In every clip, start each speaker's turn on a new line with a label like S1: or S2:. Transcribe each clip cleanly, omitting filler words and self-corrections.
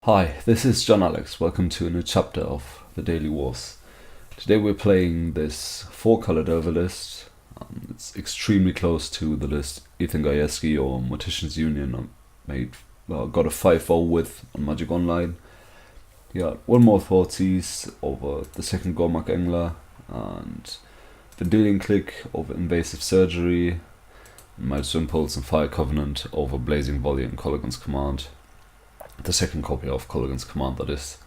S1: Hi, this is John Alex. Welcome to a new chapter of the Daily Wars. Today we're playing this 4-color Delver list. It's extremely close to the list Ethan Gajewski or Mortician's Union got a 5-0 with on Magic Online. He got one more Thoughtseize over the second Gormak Engler and Vendilion Click over Invasive Surgery, Mild Impulse and Fire Covenant over Blazing Volley and Colligan's Command. The second copy of Colligan's Command, that is.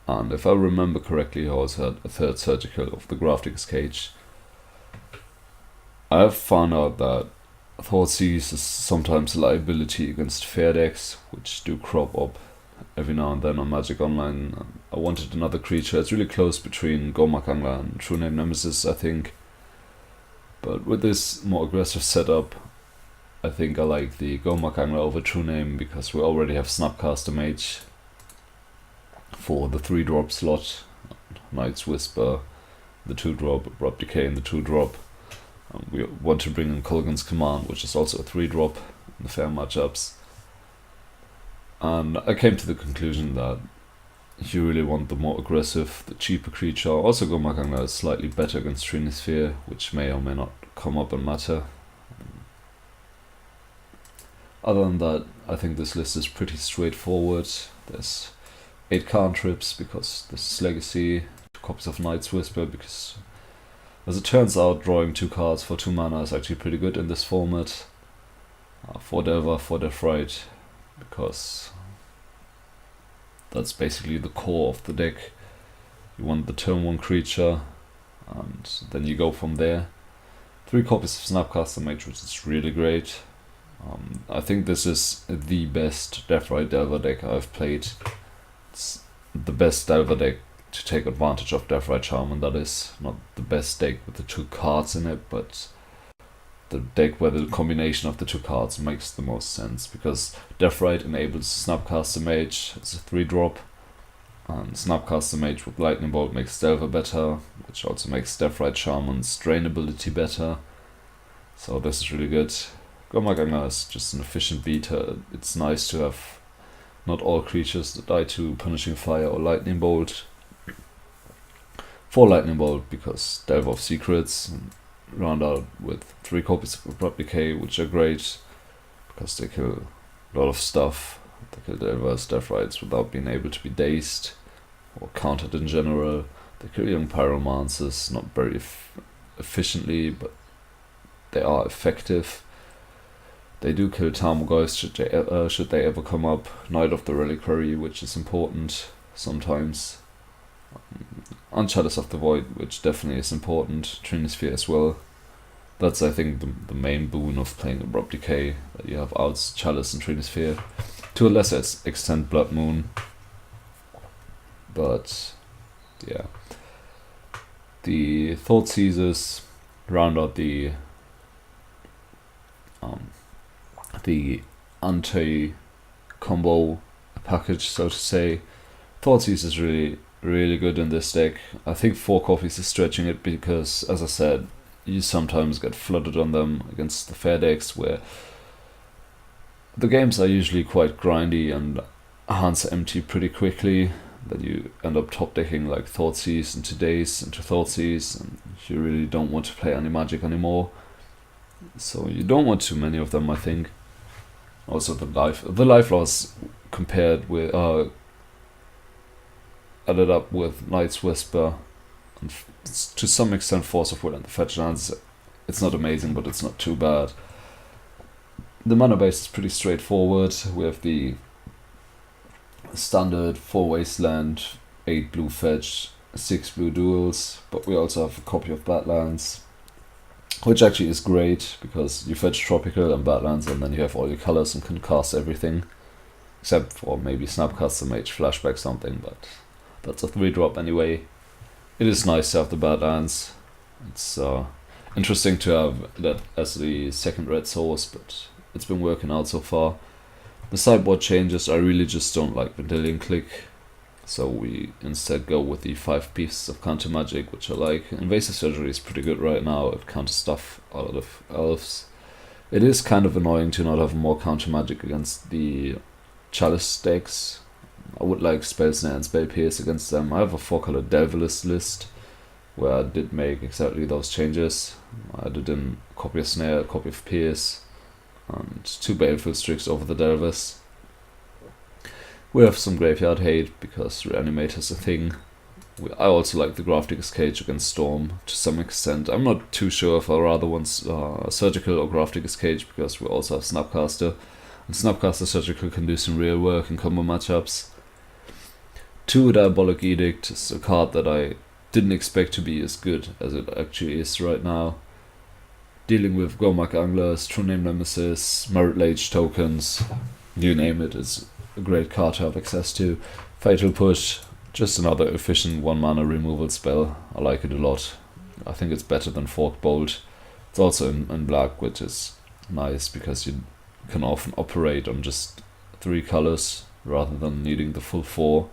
S1: And if I remember correctly, he also had a third Surgical of the Grafdigger's Cage. I have found out that Thoughtseize is sometimes a liability against fair decks, which do crop up every now and then on Magic Online. I wanted another creature. It's really close between Gormak Angler and True Name Nemesis, I think. But with this more aggressive setup, I think I like the Gormak Angler over True Name because we already have Snapcaster Mage for the 3-drop slot, Night's Whisper, the 2-drop, Abrupt Decay and the 2-drop. We want to bring in Colligan's Command, which is also a 3-drop in the fair matchups. And I came to the conclusion that if you really want the more aggressive, the cheaper creature, also Gormak Angler is slightly better against Trinisphere, which may or may not come up and matter. Other than that, I think this list is pretty straightforward. There's 8 cantrips because this is Legacy, 2 copies of Night's Whisper because, as it turns out, drawing 2 cards for 2 mana is actually pretty good in this format. 4 Delver, 4 Deathrite, because that's basically the core of the deck. You want the turn 1 creature, and then you go from there. 3 copies of Snapcaster Mage, which is really great. I think this is the best Deathrite Delver deck I've played. It's the best Delver deck to take advantage of Deathrite Charm, and that is not the best deck with the 2 cards in it, but the deck where the combination of the 2 cards makes the most sense, because Deathrite enables Snapcaster Mage as a 3-drop, and Snapcaster Mage with Lightning Bolt makes Delver better, which also makes Deathrite Charm and Strain ability better. So this is really good. Gormak Angler is just an efficient beater. It's nice to have not all creatures that die to Punishing Fire or Lightning Bolt. 4 Lightning Bolt because Delver of Secrets, and round out with 3 copies of Abrupt Decay, which are great because they kill a lot of stuff. They kill Delvers, Deathrites without being able to be dazed or countered in general. They kill young Pyromancers, not very efficiently, but they are effective. They do kill Tarmogoyfs should they ever come up. Knight of the Reliquary, which is important sometimes. Chalice of the Void, which definitely is important. Trinisphere as well. That's, I think, the main boon of playing Abrupt Decay, that you have outs Chalice and Trinisphere. To a lesser extent Blood Moon. But yeah. The Thoughtseizes round out the anti-combo package, so to say. Thoughtseize is really good in this deck. I think 4 copies is stretching it because, as I said, you sometimes get flooded on them against the fair decks where the games are usually quite grindy and hands empty pretty quickly. Then you end up top decking like Thoughtseize into Daze into Thoughtseizes, and you really don't want to play any Magic anymore. So you don't want too many of them, I think. Also the life loss compared with added up with Night's Whisper and to some extent Force of Will and the Fetch Lands. It's not amazing, but it's not too bad. The mana base is pretty straightforward. We have the standard 4 Wasteland, 8 blue fetch, 6 blue duels, but we also have a copy of Badlands, which actually is great because you fetch Tropical and Badlands and then you have all your colors and can cast everything. Except for maybe Snapcaster Mage Flashback something, but that's a 3-drop anyway. It is nice to have the Badlands. It's interesting to have that as the second red source, but it's been working out so far. The sideboard changes, I really just don't like Vendilion Click. So we instead go with the 5 pieces of counter magic, which I like. Invasive Surgery is pretty good right now. It counters stuff out of elves. It is kind of annoying to not have more counter magic against the Chalice decks, I would like Spell Snare and Spell Pierce against them. I have a 4-color Delvelist list where I did make exactly those changes. I did in copy of Snare, copy of Pierce, and 2 Baleful Strix over the Delvers. We have some Graveyard Hate because Reanimate is a thing. I also like the Grafdigger's Cage against Storm to some extent. I'm not too sure if I rather want Surgical or Grafdigger's Cage because we also have Snapcaster. And Snapcaster Surgical can do some real work in combo matchups. 2 Diabolic Edict is a card that I didn't expect to be as good as it actually is right now. Dealing with Gormak Anglers, True Name Nemesis, Merit Lage tokens, you name it, is a great card to have access to. Fatal Push, just another efficient 1-mana removal spell. I like it a lot. I think it's better than Fork Bolt. It's also in black, which is nice because you can often operate on just 3 colors rather than needing the full 4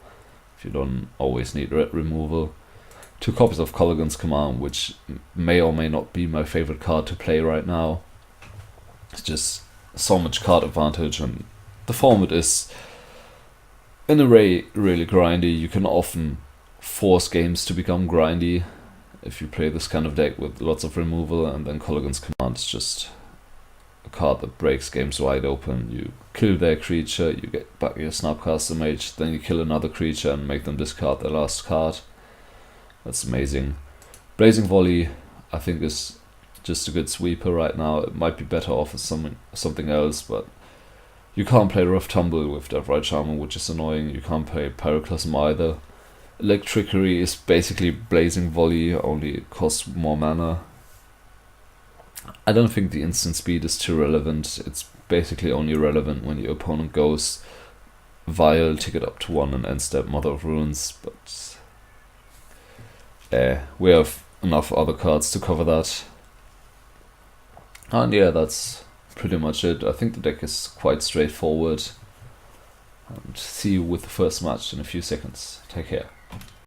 S1: if you don't always need red removal. 2 copies of Colligan's Command, which may or may not be my favorite card to play right now. It's just so much card advantage, and the format is in a way really grindy. You can often force games to become grindy if you play this kind of deck with lots of removal, and then Colligan's Command is just a card that breaks games wide open. You kill their creature, you get back your Snapcaster Mage, then you kill another creature and make them discard their last card. That's amazing. Blazing Volley, I think, is just a good sweeper right now. It might be better off as something else, but you can't play Rough Tumble with Deathrite Shaman, which is annoying. You can't play Pyroclasm either. Electrickery is basically Blazing Volley, only it costs more mana. I don't think the instant speed is too relevant. It's basically only relevant when your opponent goes Vile, ticket up to 1 and end step Mother of Runes, but we have enough other cards to cover that. And yeah, that's pretty much it. I think the deck is quite straightforward. And see you with the first match in a few seconds. Take care.